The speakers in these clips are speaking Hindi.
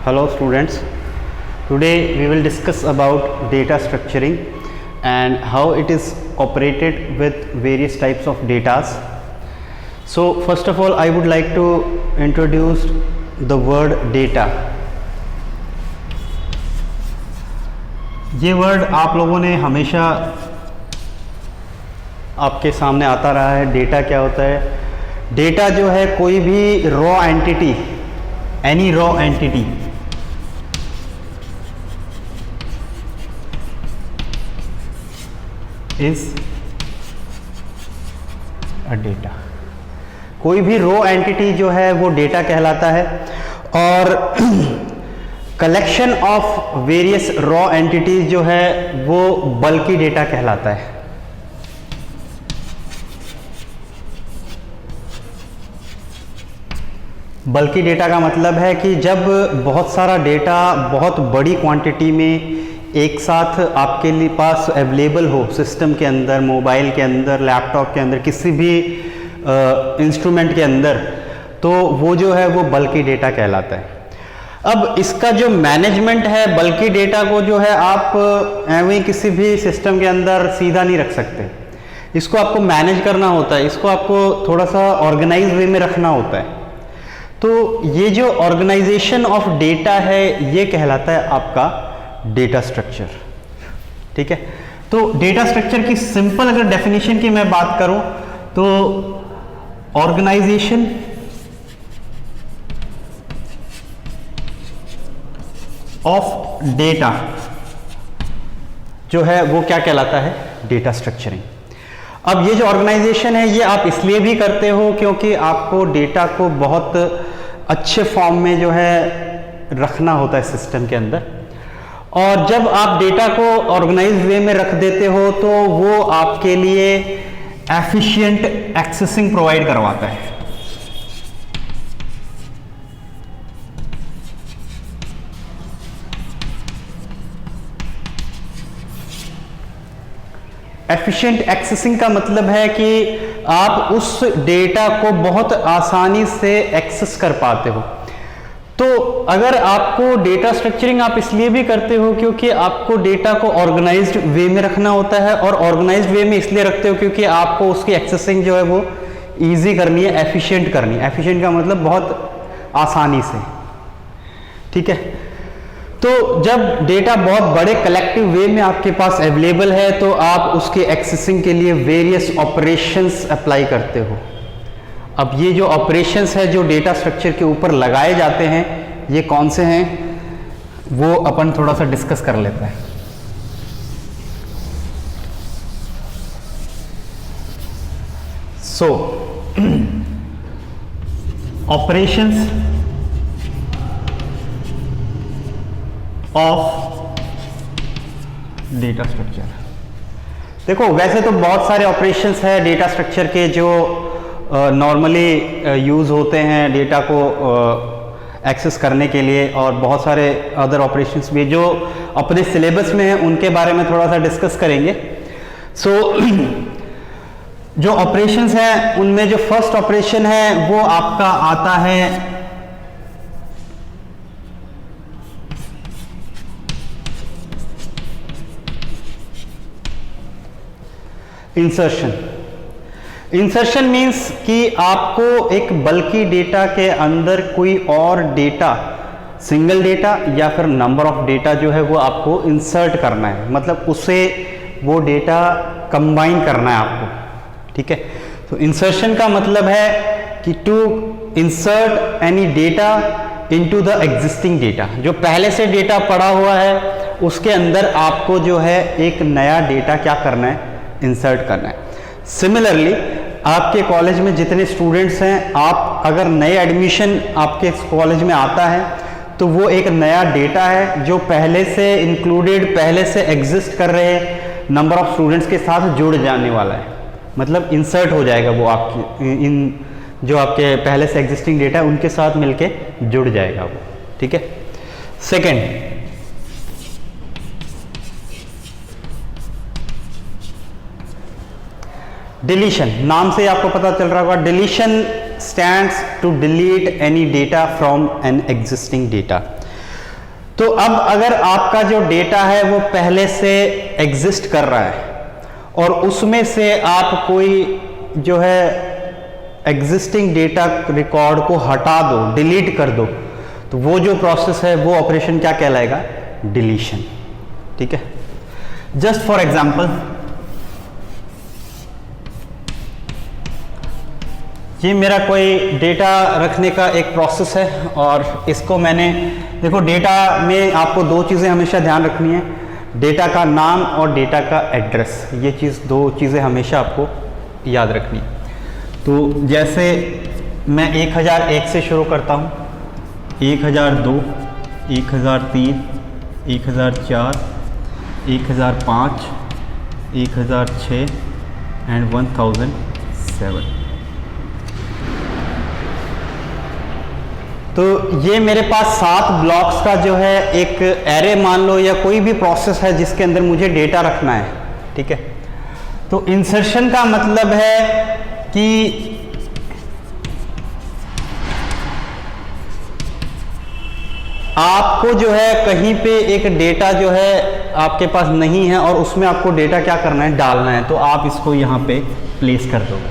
Hello students, today we will discuss about data structuring and how it is operated with various types of datas. So first of all I would like to introduce the word data. ये वर्ड आप लोगों ने हमेशा आपके सामने आता रहा है. डेटा क्या होता है? डेटा जो है कोई भी raw entity, any raw entity is a data. कोई भी रॉ एंटिटी जो है वो डेटा कहलाता है और collection of various raw entities जो है वो बल्की डेटा कहलाता है. बल्की डेटा का मतलब है कि जब बहुत सारा डेटा बहुत बड़ी क्वांटिटी में एक साथ आपके लिए पास अवेलेबल हो, सिस्टम के अंदर, मोबाइल के अंदर, लैपटॉप के अंदर, किसी भी इंस्ट्रूमेंट के अंदर, तो वो जो है वो बल्की डेटा कहलाता है. अब इसका जो मैनेजमेंट है, बल्की डेटा को जो है आप एवं किसी भी सिस्टम के अंदर सीधा नहीं रख सकते. इसको आपको मैनेज करना होता है, इसको आपको थोड़ा सा ऑर्गेनाइज वे में रखना होता है. तो ये जो ऑर्गेनाइजेशन ऑफ डेटा है ये कहलाता है आपका डेटा स्ट्रक्चर. ठीक है. तो डेटा स्ट्रक्चर की सिंपल अगर डेफिनेशन की मैं बात करूं तो ऑर्गेनाइजेशन ऑफ डेटा जो है वो क्या कहलाता है? Data structuring. अब ये जो ऑर्गेनाइजेशन है ये आप इसलिए भी करते हो क्योंकि आपको डेटा को बहुत अच्छे फॉर्म में जो है रखना होता है सिस्टम के अंदर. और जब आप डेटा को ऑर्गेनाइज वे में रख देते हो तो वो आपके लिए एफिशिएंट एक्सेसिंग प्रोवाइड करवाता है. एफिशिएंट एक्सेसिंग का मतलब है कि आप उस डेटा को बहुत आसानी से एक्सेस कर पाते हो. तो अगर आपको डेटा स्ट्रक्चरिंग आप इसलिए भी करते हो क्योंकि आपको डेटा को ऑर्गेनाइज्ड वे में रखना होता है, और ऑर्गेनाइज्ड वे में इसलिए रखते हो क्योंकि आपको उसकी एक्सेसिंग जो है वो इजी करनी है, एफिशिएंट करनी है. एफिशिएंट का मतलब बहुत आसानी से. ठीक है. तो जब डेटा बहुत बड़े कलेक्टिव वे में आपके पास अवेलेबल है तो आप उसके एक्सेसिंग के लिए वेरियस ऑपरेशंस अप्लाई करते हो. अब ये जो ऑपरेशंस है जो डेटा स्ट्रक्चर के ऊपर लगाए जाते हैं ये कौन से हैं वो अपन थोड़ा सा डिस्कस कर लेते हैं. सो ऑपरेशंस ऑफ डेटा स्ट्रक्चर. देखो वैसे तो बहुत सारे ऑपरेशंस है डेटा स्ट्रक्चर के जो नॉर्मली यूज़ होते हैं डेटा को एक्सेस करने के लिए, और बहुत सारे अदर ऑपरेशंस भी जो अपने सिलेबस में हैं उनके बारे में थोड़ा सा डिस्कस करेंगे. सो जो ऑपरेशंस हैं उनमें जो फर्स्ट ऑपरेशन है वो आपका आता है इंसर्शन. इंसर्शन मीन्स कि आपको एक बल्की डेटा के अंदर कोई और डेटा, सिंगल डेटा या फिर नंबर ऑफ डेटा जो है वो आपको इंसर्ट करना है, मतलब उसे वो डेटा कंबाइन करना है आपको. ठीक है. तो इंसर्शन का मतलब है कि to insert any data into the existing data. जो पहले से डेटा पड़ा हुआ है उसके अंदर आपको जो है एक नया डेटा क्या करना है? इंसर्ट करना है. सिमिलरली आपके कॉलेज में जितने स्टूडेंट्स हैं, आप अगर नए एडमिशन आपके कॉलेज में आता है तो वो एक नया डेटा है जो पहले से इंक्लूडेड, पहले से एग्जिस्ट कर रहे नंबर ऑफ स्टूडेंट्स के साथ जुड़ जाने वाला है. मतलब इंसर्ट हो जाएगा वो आपकी इन जो आपके पहले से एग्जिस्टिंग डेटा है उनके साथ मिलके जुड़ जाएगा वो. ठीक है. Second, deletion. नाम से आपको पता चल रहा होगा, deletion stands to delete any data from an existing data. तो अब अगर आपका जो डेटा है वो पहले से एग्जिस्ट कर रहा है और उसमें से आप कोई जो है एग्जिस्टिंग डेटा रिकॉर्ड को हटा दो, डिलीट कर दो, तो वो जो प्रोसेस है वो ऑपरेशन क्या कहलाएगा? डिलीशन। ठीक है, जस्ट फॉर एग्जांपल ये मेरा कोई डेटा रखने का एक प्रोसेस है और इसको मैंने, देखो डेटा में आपको दो चीज़ें हमेशा ध्यान रखनी है, डेटा का नाम और डेटा का एड्रेस। ये चीज़, दो चीज़ें हमेशा आपको याद रखनी है। तो जैसे मैं 1001 से शुरू करता हूँ, 1002, 1003, 1004, 1005, 1006 एंड 1007। तो ये मेरे पास 7 ब्लॉक्स का जो है एक एरे मान लो, या कोई भी प्रोसेस है जिसके अंदर मुझे डेटा रखना है। ठीक है, तो इंसर्शन का मतलब है कि आपको जो है कहीं पे एक डेटा जो है आपके पास नहीं है और उसमें आपको डेटा क्या करना है? डालना है। तो आप इसको यहाँ पे प्लेस कर दोगे।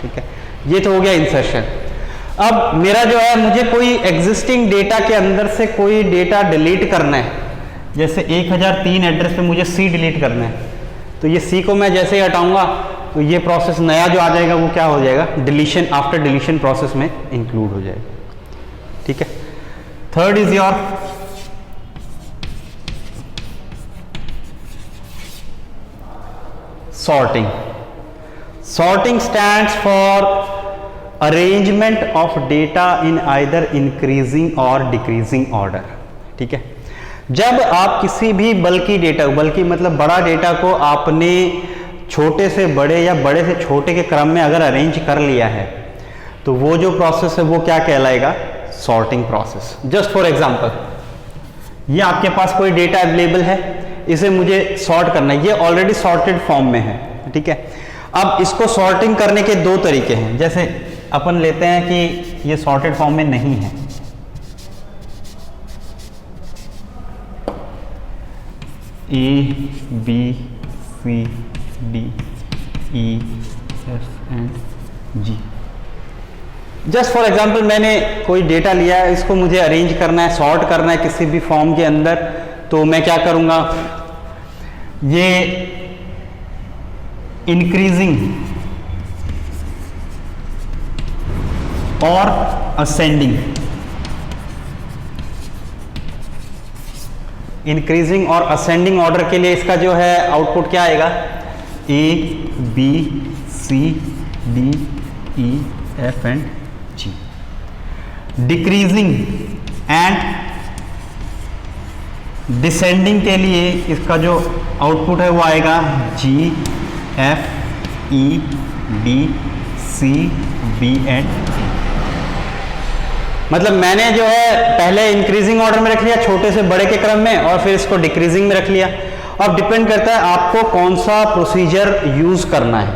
ठीक है, ये तो हो गया इंसर्शन। अब मेरा जो है, मुझे कोई एग्जिस्टिंग डेटा के अंदर से कोई डेटा डिलीट करना है। जैसे 1003 एड्रेस पे मुझे सी डिलीट करना है, तो ये सी को मैं जैसे ही हटाऊंगा तो ये प्रोसेस नया जो आ जाएगा वो क्या हो जाएगा? डिलीशन, आफ्टर डिलीशन प्रोसेस में इंक्लूड हो जाएगा। ठीक है, third is your sorting. Sorting stands for arrangement of data in either increasing और डिक्रीजिंग ऑर्डर। ठीक है, जब आप किसी भी बल्कि डेटा, बल्कि मतलब बड़ा डेटा को आपने छोटे से बड़े या बड़े से छोटे के क्रम में अगर अरेंज कर लिया है, तो वो जो प्रोसेस है वो क्या कहलाएगा? Sorting process. Just for example, ये आपके पास कोई डेटा अवेलेबल है, इसे मुझे सॉर्ट करना है, ये ऑलरेडी सॉर्टेड फॉर्म में है। ठीक है, अब इसको सॉर्टिंग करने के दो तरीके हैं। जैसे अपन लेते हैं कि ये सॉर्टेड फॉर्म में नहीं है, A B C D E F and G. Just for example मैंने कोई डेटा लिया है, इसको मुझे अरेंज करना है, सॉर्ट करना है किसी भी फॉर्म के अंदर। तो मैं क्या करूंगा? ये इंक्रीजिंग और असेंडिंग, इंक्रीजिंग और असेंडिंग ऑर्डर के लिए इसका जो है आउटपुट क्या आएगा? A B C D E F and G. Decreasing and descending के लिए इसका जो आउटपुट है वो आएगा G F E D C B and D. मतलब मैंने जो है पहले इंक्रीजिंग ऑर्डर में रख लिया छोटे से बड़े के क्रम में, और फिर इसको डिक्रीजिंग में रख लिया। अब डिपेंड करता है आपको कौन सा प्रोसीजर यूज करना है,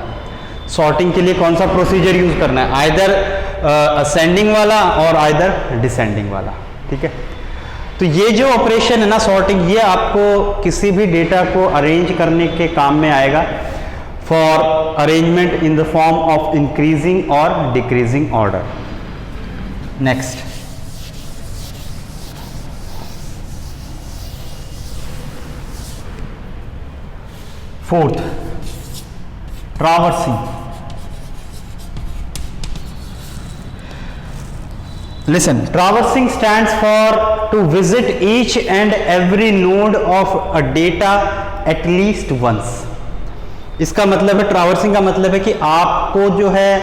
सॉर्टिंग के लिए कौन सा प्रोसीजर यूज करना है, आइदर असेंडिंग वाला और आइदर डिसेंडिंग वाला। ठीक है, तो ये जो ऑपरेशन है ना सॉर्टिंग, ये आपको किसी भी डेटा को अरेंज करने के काम में आएगा for arrangement in the form of increasing और decreasing order. Next, fourth, traversing. Listen, traversing stands for to visit each and every node of a data at least once. इसका मतलब है, ट्रैवर्सिंग का मतलब है कि आपको जो है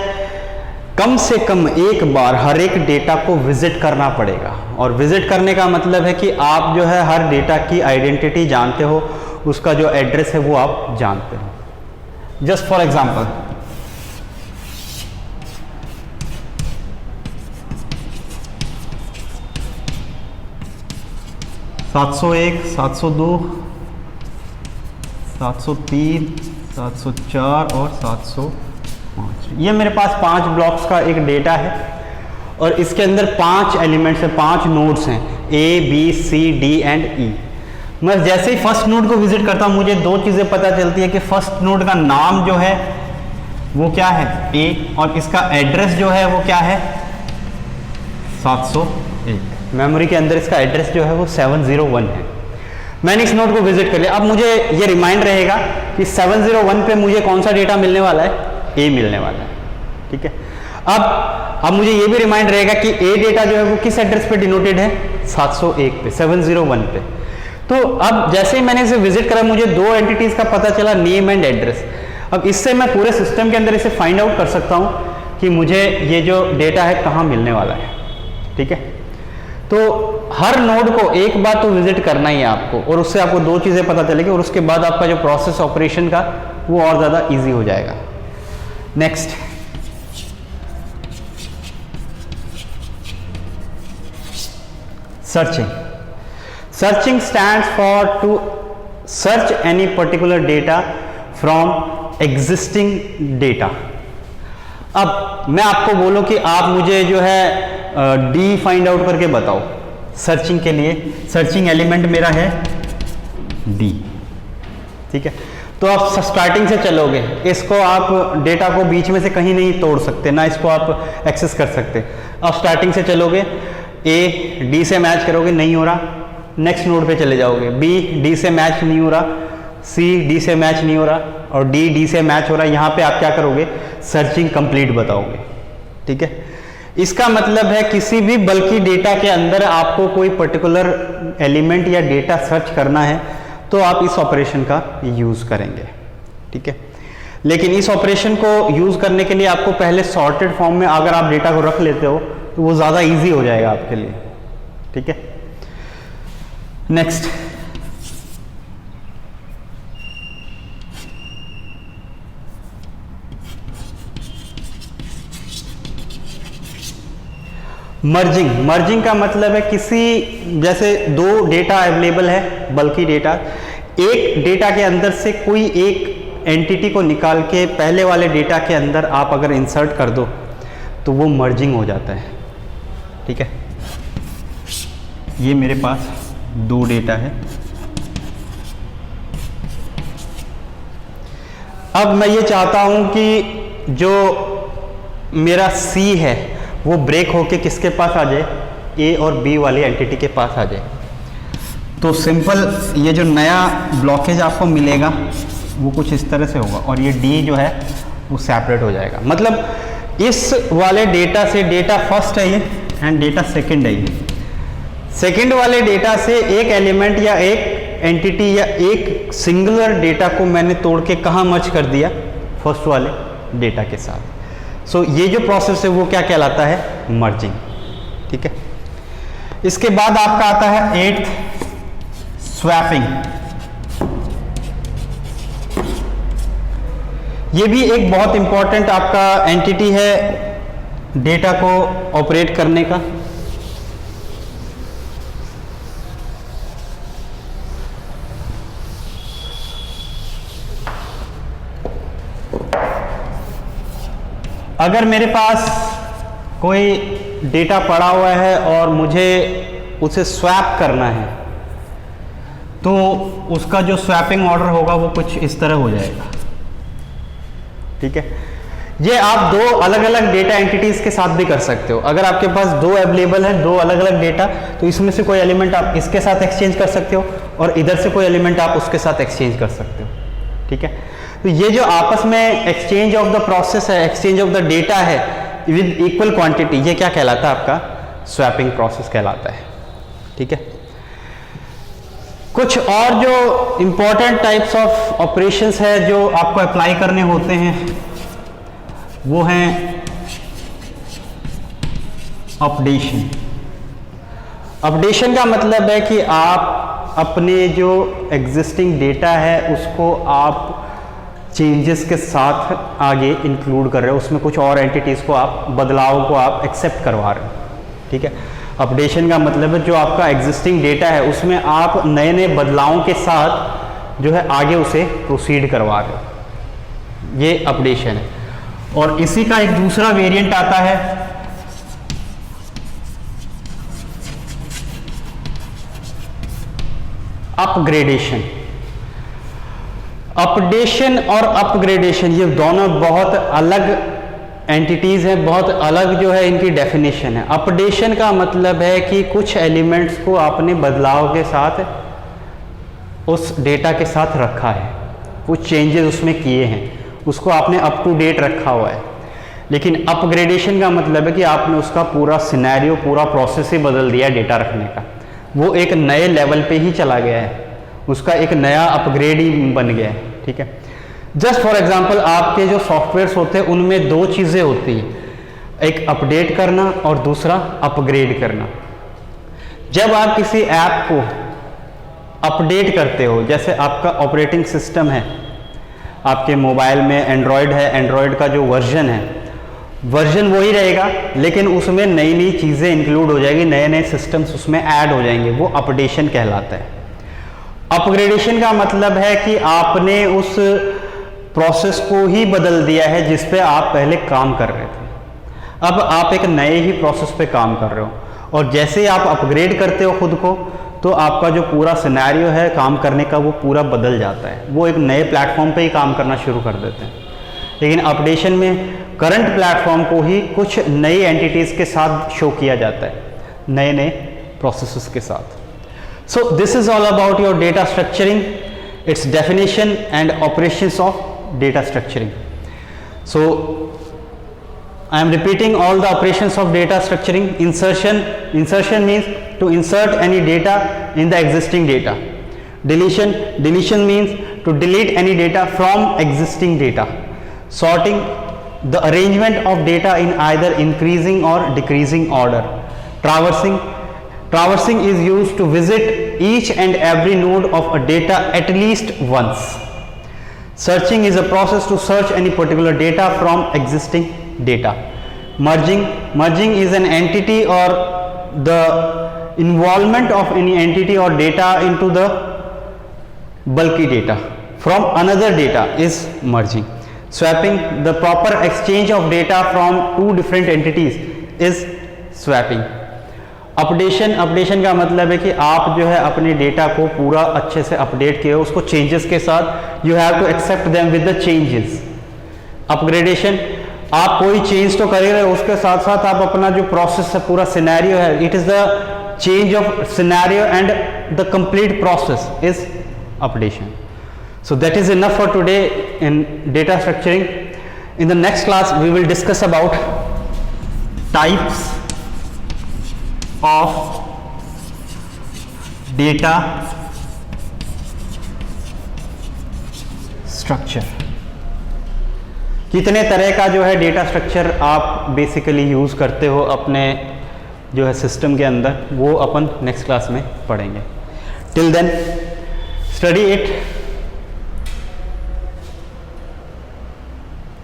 कम से कम एक बार हर एक डेटा को विजिट करना पड़ेगा। और विजिट करने का मतलब है कि आप जो है हर डेटा की आइडेंटिटी जानते हो, उसका जो एड्रेस है वो आप जानते हो। जस्ट फॉर एग्जांपल, सात सौ एक, 702, 703, 704 और 705। ये मेरे पास 5 ब्लॉक्स का एक डेटा है और इसके अंदर 5 एलिमेंट्स हैं, 5 नोड्स हैं। A, B, C, D and E। मैं जैसे ही फर्स्ट नोड को विजिट करता हूँ मुझे दो चीज़ें पता चलती है कि फर्स्ट नोड का नाम जो है वो क्या है A, और इसका एड्रेस जो है वो क्या है 701। मेमोरी के अंदर इसका एड्रेस जो है वो 701 है। मैंने इस नोड को विजिट कर लिया। अब मुझे ये रिमाइंड रहेगा कि 701 पे मुझे कौन सा डेटा मिलने वाला है, A मिलने वाला है। ठीक है, अब मुझे ये भी रिमाइंड रहेगा कि A डेटा जो है वो किस एड्रेस पे डिनोटेड है, 701 पे, 701 पे। तो अब जैसे ही मैंने इसे विजिट करा मुझे दो एंटिटीज का पता चला, नेम एंड एड्रेस। अब इससे मैं पूरे सिस्टम के अंदर इसे फाइंड आउट कर सकता हूँ कि मुझे ये जो डेटा है कहाँ मिलने वाला है। ठीक है, तो हर नोड को एक बार तो विजिट करना ही है आपको, और उससे आपको दो चीज़ें पता चलेगी, और उसके बाद आपका जो प्रोसेस ऑपरेशन का वो और ज़्यादा ईजी हो जाएगा। Next, searching stands for to search any particular data from existing data. अब मैं आपको बोलूं कि आप मुझे जो है डी फाइंड आउट करके बताओ। सर्चिंग के लिए सर्चिंग एलिमेंट मेरा है डी। ठीक है, तो आप स्टार्टिंग से चलोगे, इसको आप डेटा को बीच में से कहीं नहीं तोड़ सकते, ना इसको आप एक्सेस कर सकते। आप स्टार्टिंग से चलोगे, ए डी से मैच करोगे, नहीं हो रहा, नेक्स्ट नोड पे चले जाओगे, बी डी से मैच नहीं हो रहा, सी डी से मैच नहीं हो रहा, और डी से मैच हो रहा है। यहाँ पे आप क्या करोगे, सर्चिंग कंप्लीट बताओगे। ठीक है, इसका मतलब है किसी भी बल्कि डेटा के अंदर आपको कोई पर्टिकुलर एलिमेंट या डेटा सर्च करना है तो आप इस ऑपरेशन का यूज करेंगे। ठीक है, लेकिन इस ऑपरेशन को यूज करने के लिए आपको पहले सॉर्टेड फॉर्म में अगर आप डेटा को रख लेते हो तो वो ज़्यादा इजी हो जाएगा आपके लिए। ठीक है, नेक्स्ट, मर्जिंग का मतलब है किसी, जैसे दो डेटा अवेलेबल है बल्कि डेटा, एक डेटा के अंदर से कोई एक एंटिटी को निकाल के पहले वाले डेटा के अंदर आप अगर इंसर्ट कर दो तो वो मर्जिंग हो जाता है। ठीक है, ये मेरे पास दो डेटा है। अब मैं ये चाहता हूं कि जो मेरा C है वो ब्रेक होके किसके पास आ जाए, A और B वाली एंटिटी के पास आ जाए। तो सिंपल ये जो नया ब्लॉकेज आपको मिलेगा वो कुछ इस तरह से होगा, और ये D जो है वो सेपरेट हो जाएगा। मतलब इस वाले डेटा से डेटा फर्स्ट है ये एंड डेटा सेकंड है ये। सेकंड वाले डेटा से एक एलिमेंट या एक एंटिटी या एक सिंगुलर डेटा को मैंने तोड़ के कहाँ मर्ज कर दिया, फर्स्ट वाले डेटा के साथ। सो ये जो प्रोसेस है वो क्या कहलाता है, मर्जिंग। ठीक है, इसके बाद आपका आता है 8th, स्वैपिंग। ये भी एक बहुत इंपॉर्टेंट आपका एंटिटी है डेटा को ऑपरेट करने का। अगर मेरे पास कोई डेटा पड़ा हुआ है और मुझे उसे स्वैप करना है तो उसका जो स्वैपिंग ऑर्डर होगा वो कुछ इस तरह हो जाएगा। ठीक है, ये आप दो अलग अलग डेटा एंटिटीज के साथ भी कर सकते हो। अगर आपके पास दो अवेलेबल है, दो अलग अलग डेटा, तो इसमें से कोई एलिमेंट आप इसके साथ एक्सचेंज कर सकते हो और इधर से कोई एलिमेंट आप उसके साथ एक्सचेंज कर सकते हो। ठीक है, तो ये जो आपस में एक्सचेंज ऑफ द प्रोसेस है, एक्सचेंज ऑफ द डेटा है विद इक्वल क्वांटिटी, ये क्या कहलाता है, आपका स्वैपिंग प्रोसेस कहलाता है। ठीक है, कुछ और जो इंपॉर्टेंट टाइप्स ऑफ ऑपरेशंस है जो आपको अप्लाई करने होते हैं वो हैं अपडेशन। अपडेशन का मतलब है कि आप अपने जो एग्जिस्टिंग डेटा है उसको आप चेंजेस के साथ आगे इंक्लूड कर रहे हो, उसमें कुछ और एंटिटीज़ को आप, बदलाव को आप एक्सेप्ट करवा रहे हो। ठीक है, अपडेशन का मतलब है जो आपका एग्जिस्टिंग डेटा है उसमें आप नए नए बदलावों के साथ जो है आगे उसे प्रोसीड करवा रहे हो, ये अपडेशन है। और इसी का एक दूसरा वेरिएंट आता है अपग्रेडेशन। अपडेशन और अपग्रेडेशन ये दोनों बहुत अलग एंटिटीज हैं, बहुत अलग जो है इनकी डेफिनेशन है। अपडेशन का मतलब है कि कुछ एलिमेंट्स को आपने बदलाव के साथ उस डेटा के साथ रखा है, कुछ चेंजेस उसमें किए हैं, उसको आपने अप टू डेट रखा हुआ है। लेकिन अपग्रेडेशन का मतलब है कि आपने उसका पूरा सिनेरियो, पूरा प्रोसेस ही बदल दिया है डेटा रखने का, वो एक नए लेवल पे ही चला गया है, उसका एक नया अपग्रेड ही बन गया है। ठीक है, जस्ट फॉर एग्जांपल आपके जो सॉफ्टवेयर्स होते हैं उनमें दो चीज़ें होती हैं, एक अपडेट करना और दूसरा अपग्रेड करना। जब आप किसी ऐप को अपडेट करते हो, जैसे आपका ऑपरेटिंग सिस्टम है, आपके मोबाइल में एंड्रॉयड है, एंड्रॉयड का जो वर्जन है, वर्जन वही रहेगा लेकिन उसमें नई नई चीज़ें इंक्लूड हो जाएगी, नए नए सिस्टम्स उसमें ऐड हो जाएंगे, वो अपडेशन कहलाता है। अपग्रेडेशन का मतलब है कि आपने उस प्रोसेस को ही बदल दिया है जिस पे आप पहले काम कर रहे थे, अब आप एक नए ही प्रोसेस पे काम कर रहे हो, और जैसे ही आप अपग्रेड करते हो खुद को तो आपका जो पूरा सिनेरियो है काम करने का वो पूरा बदल जाता है, वो एक नए प्लेटफॉर्म पे ही काम करना शुरू कर देते हैं। लेकिन अपडेशन में करंट प्लेटफॉर्म को ही कुछ नई एंटिटीज़ के साथ शो किया जाता है, नए नए प्रोसेसेस के साथ। So this is all about your data structuring, it's definition and operations of data structuring. So I am repeating all the operations of data structuring. Insertion means to insert any data in the existing data. Deletion means to delete any data from existing data. Sorting, the arrangement of data in either increasing or decreasing order. Traversing is used to visit each and every node of a data at least once. Searching is a process to search any particular data from existing data. Merging is an entity or the involvement of any entity or data into the bulky data from another data is merging. Swapping, the proper exchange of data from two different entities is swapping. Updation का मतलब है कि आप जो है अपने डेटा को पूरा अच्छे से अपडेट किए, उसको चेंजेस के साथ you have to accept them with the changes. Upgradation, आप कोई चेंज तो कर ही रहे हो, उसके साथ साथ आप अपना जो प्रोसेस है, पूरा सिनेरियो है, it is the change of scenario and the complete process is updation. So that is enough for today in data structuring. In the next class we will discuss about types of data structure। कितने तरह का जो है डेटा स्ट्रक्चर आप बेसिकली यूज़ करते हो अपने जो है सिस्टम के अंदर, वो अपन नेक्स्ट क्लास में पढ़ेंगे। Till then study it.